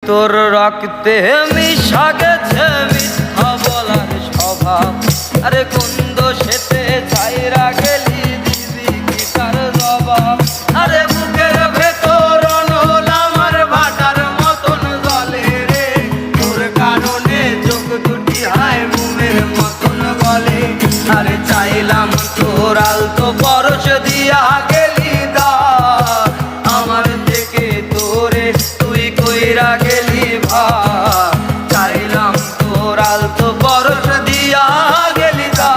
তোর রক্তে মিশা গেছে মিথ্যা বলার স্বভাব। আরে কোন দোষেতে ছাইরা গেলি দিবি কি তার জবাব। আরে বুকের ভেতর অনল আমার ভাটার মতন জলে রে, তোর কারণে চোখ দুটি হায় মোমের মতন গলে। আরে চাইলাম তোর আলতো পরশ দিয়া গেলি দা আমার থেকে তোরে তুই কইরা গেলি ভাব। চাইলাম তোর আলতো পরশ দিয়া গেলি দা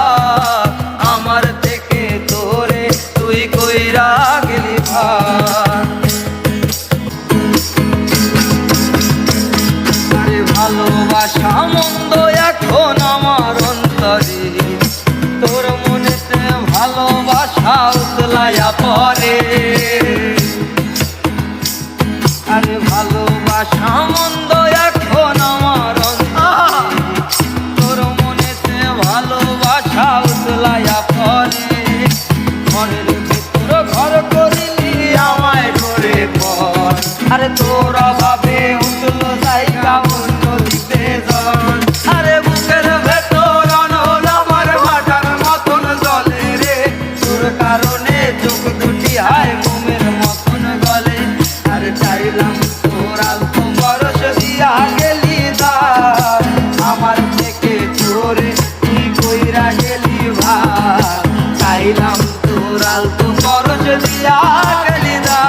আমার থেকে তোরে তুই কইরা গেলি ভাব। আরে ভালোবাসা মন্দ এখন আমার অন্তরে, তোর মনেতে ভালোবাসা উতলাইয়া পড়ে। আরে ভালোবাসা মন্দ এখন আমার অন্তরে, তোর মনেতে ভালোবাসা উতলাইয়া পড়ে। ঘরের ভিতর ঘর করিলি আমায় করে পর, আরে তোর অভাবে উঠলো জায়গা অন্য দিতে জন। আরে বুকের ভেতর অনল আমার ভাটার মতন জলে রে, তোর কারণে চোখ দুটি হায় মোমের মতন গলে। আরে চাইলাম তোর আলতো পরশ দিয়া গেলি দা আমার থেকে তোরে তুই কইরা গেলি ভাব। চাইলাম তোর আলতো পরশ দিয়া গেলি দা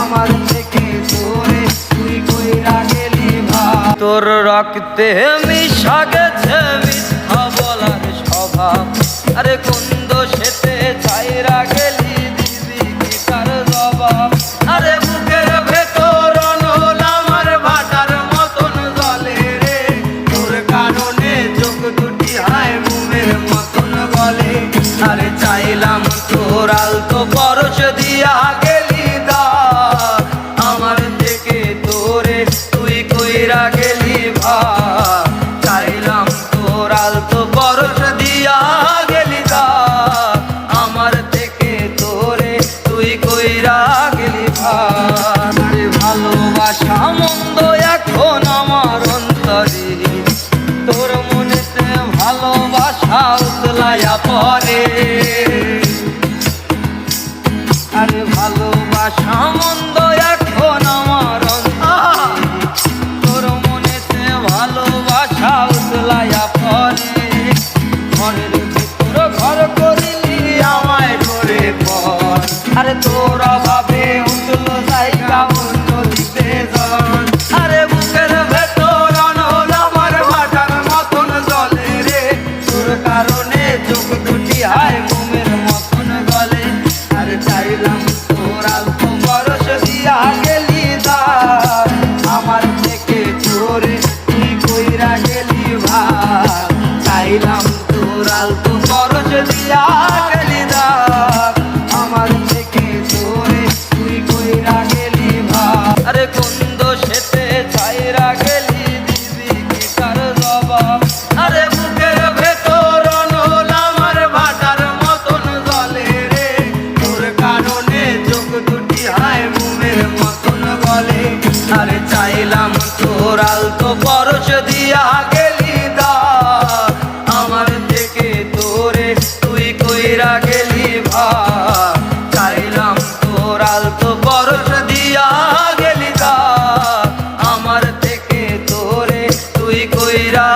আমার থেকে তোরে তুই কইরা গেলি ভাব। তোর রক্তে মিশা গেছে মিথ্যা বলার স্বভাব। আরে কোন দোষেতে ছাইরা গেলি দিবি কি তার জবাব। আরে বুকের ভেতর অনল আমার ভাটার মতন জলে রে, তোর কারণে চোখ দুটি হায় মোমের মতন গলে। আরে চাইলাম তোর আলতো পরশ দিয়া গেলি দা আমার থেকে তোরে তুই কইরা গেলি ভাব। চাইলাম তোর আলতো পরশ দিয়া গেলি দা আমার থেকে তোরে তুই কইরা গেলি ভাব। আরে ভালোবাসা মন্দ এখন আমার অন্তরে, তোর মনেতে ভালোবাসা উতলাইয়া পড়ে। আরে ভালোবাসা মন্দ এখন আমার অন্তরে, তোর মনেতে ভালোবাসা উতলাইয়া পড়ে। ঘরের ভিতর ঘর করিলি আমায় করে পর, আরে তোর অভাবে উঠলো জায়গা অন্য দিতে জন। আরে বুকের ভেতর অনল আমার ভাটার মতন জলে রে, তোর কারণে চোখ দুটি হায় মোমের মতন গলে। আরে চাইলাম তোর আলতো পরশ দিয়া গেলি দা আমার থেকে তোরে তুই কইরা গেলি ভাব। চাইলাম তোর আলতো পরশ দিয়া গেলি দা আমার থেকে তোরে তুই কইরা গেলি ভাব। আরে কোন দোষেতে ছাইরা গেলি দিবি কি তার জবাব। আরে বুকের ভেতর অনল আমার ভাটার মতন জলে রে, তোর কারণে চোখ দুটি হায় মোমের মতন গলে। আরে চাইলাম তোর আলতো পরশ দিয়া গেলি দা আমার থেকে তোরে তুই কইরা গেলি ভাব। চাইলাম তোর আলতো পরশ দিয়া গেলি দা আমার থেকে তোরে তুই কইরা